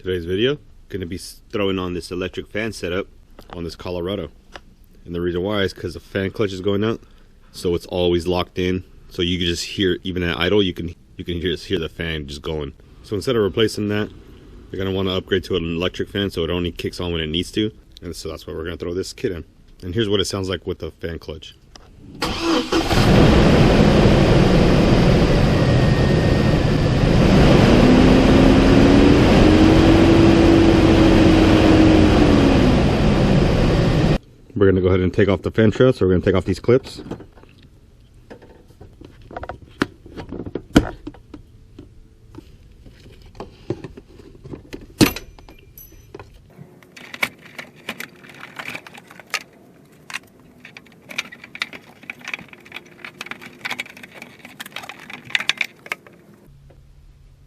Today's video, going to be throwing on this electric fan setup on this Colorado. And the reason why is because the fan clutch is going out, so it's always locked in. So you can just hear, even at idle, you can just hear the fan just going. So instead of replacing that, you're going to want to upgrade to an electric fan so it only kicks on when it needs to. And so that's why we're going to throw this kit in. And here's what it sounds like with the fan clutch. We're going to go ahead and take off the fan shroud, so we're going to take off these clips.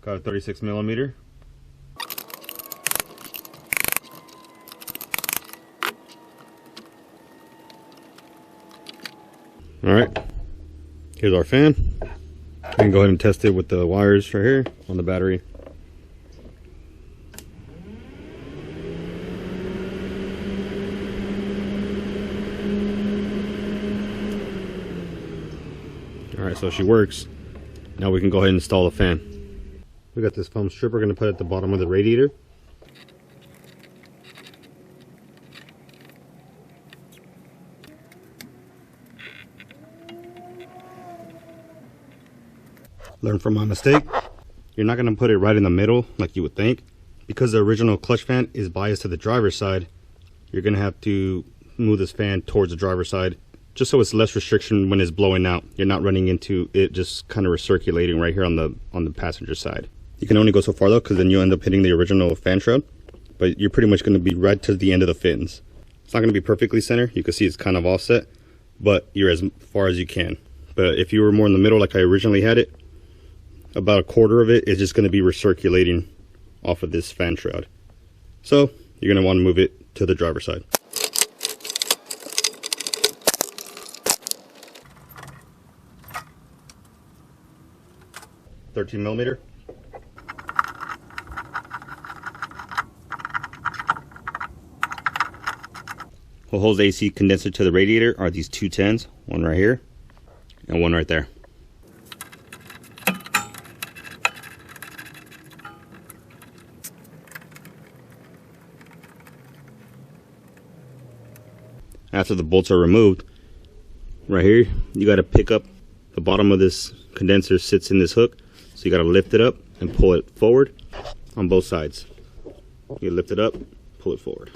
Got a 36mm. Alright, here's our fan. We can go ahead and test it with the wires right here on the battery. Alright, so she works. Now we can go ahead and install the fan. We got this foam strip we're going to put at the bottom of the radiator. Learn from my mistake. You're not going to put it right in the middle like you would think. Because the original clutch fan is biased to the driver's side, you're going to have to move this fan towards the driver's side just so it's less restriction when it's blowing out. You're not running into it just kind of recirculating right here on the passenger side. You can only go so far though, because then you end up hitting the original fan shroud. But you're pretty much going to be right to the end of the fins. It's not going to be perfectly center. You can see it's kind of offset, but you're as far as you can. But if you were more in the middle like I originally had it, about a quarter of it is just going to be recirculating off of this fan shroud. So you're going to want to move it to the driver's side. $13mm. What holds the AC condenser to the radiator are these two 10s, one right here and one right there. After the bolts are removed, right here, you got to pick up the bottom of this condenser sits in this hook. So you got to lift it up and pull it forward on both sides. You lift it up, pull it forward.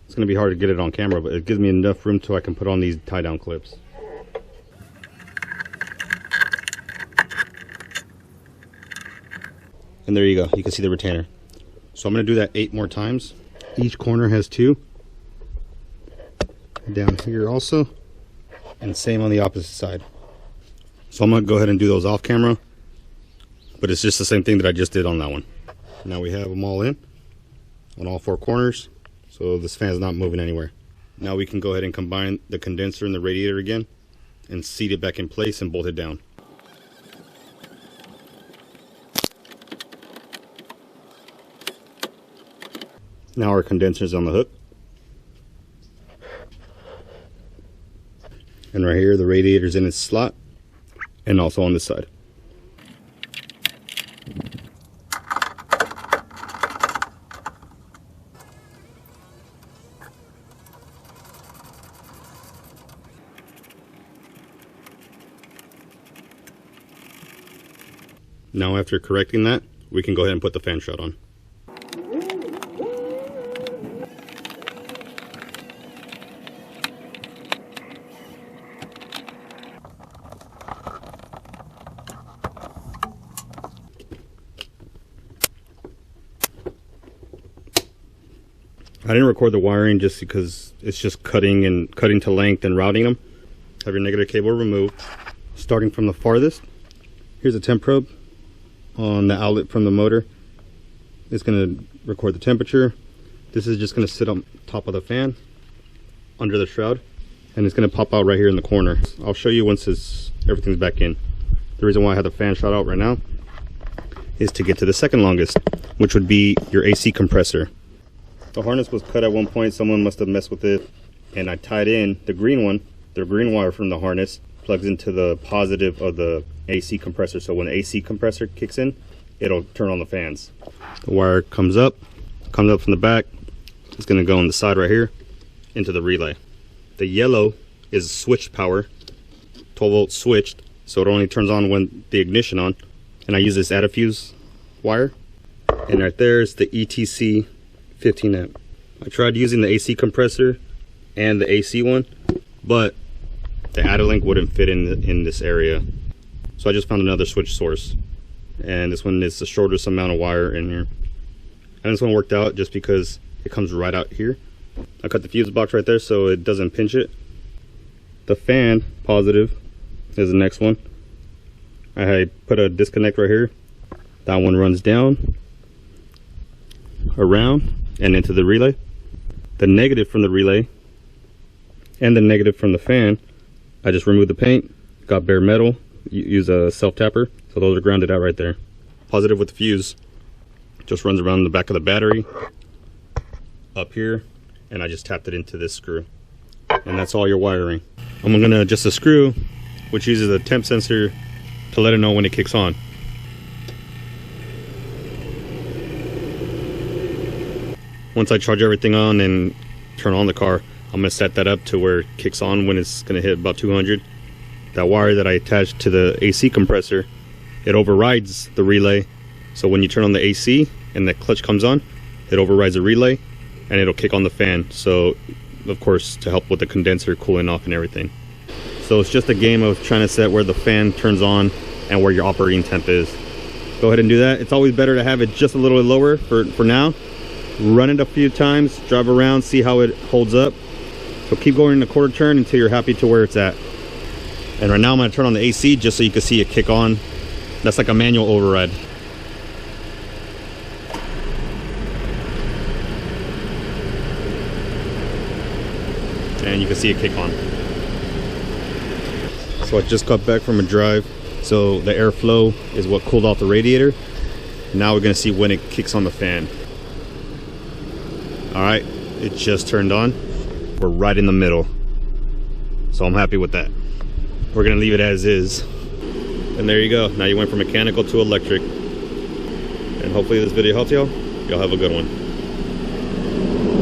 It's going to be hard to get it on camera, but it gives me enough room so I can put on these tie down clips. And there you go. You can see the retainer. So I'm going to do that 8 more times. Each corner has 2. Down here also, and same on the opposite side. So I'm going to go ahead and do those off camera, but it's just the same thing that I just did on that one. Now we have them all in on all 4 corners, so this fan is not moving anywhere. Now we can go ahead and combine the condenser and the radiator again and seat it back in place and bolt it down. Now our condenser is on the hook. And right here, the radiator's in its slot, and also on this side. Now after correcting that, we can go ahead and put the fan shroud on. I didn't record the wiring just because it's just cutting to length and routing them. Have your negative cable removed. Starting from the farthest, here's a temp probe on the outlet from the motor. It's going to record the temperature. This is just going to sit on top of the fan under the shroud, and it's going to pop out right here in the corner. I'll show you once everything's back in. The reason why I have the fan shot out right now is to get to the second longest, which would be your AC compressor. The harness was cut at one point. Someone must have messed with it, and I tied in the green one. The green wire from the harness plugs into the positive of the AC compressor, so when the AC compressor kicks in, it'll turn on the fans. The wire comes up from the back. It's going to go on the side right here into the relay. The yellow is switched power, 12 volt switched, so it only turns on when the ignition on. And I use this Adafuse wire, and right there is the ETC 15 amp. I tried using the AC compressor and the AC one, but the Adalink wouldn't fit in this area, so I just found another switch source, and this one is the shortest amount of wire in here, and this one worked out just because it comes right out here. I cut the fuse box right there so it doesn't pinch it. The fan positive is the next one. I put a disconnect right here. That one runs down, around, and into the relay. The negative from the relay and the negative from the fan, I just removed the paint, got bare metal, use a self-tapper, so those are grounded out right there. Positive with the fuse just runs around the back of the battery, up here, and I just tapped it into this screw. And that's all your wiring. I'm gonna adjust the screw, which uses a temp sensor to let it know when it kicks on. Once I charge everything on and turn on the car, I'm gonna set that up to where it kicks on when it's gonna hit about 200. That wire that I attached to the AC compressor, it overrides the relay. So when you turn on the AC and the clutch comes on, it overrides the relay and it'll kick on the fan. So of course, to help with the condenser cooling off and everything. So it's just a game of trying to set where the fan turns on and where your operating temp is. Go ahead and do that. It's always better to have it just a little bit lower for now. Run it a few times, drive around, see how it holds up. So keep going in a quarter turn until you're happy to where it's at. And right now I'm gonna turn on the AC just so you can see it kick on. That's like a manual override. And you can see it kick on. So I just got back from a drive. So the airflow is what cooled off the radiator. Now we're gonna see when it kicks on the fan. All right, it just turned on. We're right in the middle. So I'm happy with that. We're gonna leave it as is. And there you go. Now you went from mechanical to electric. And hopefully this video helps y'all. Y'all have a good one.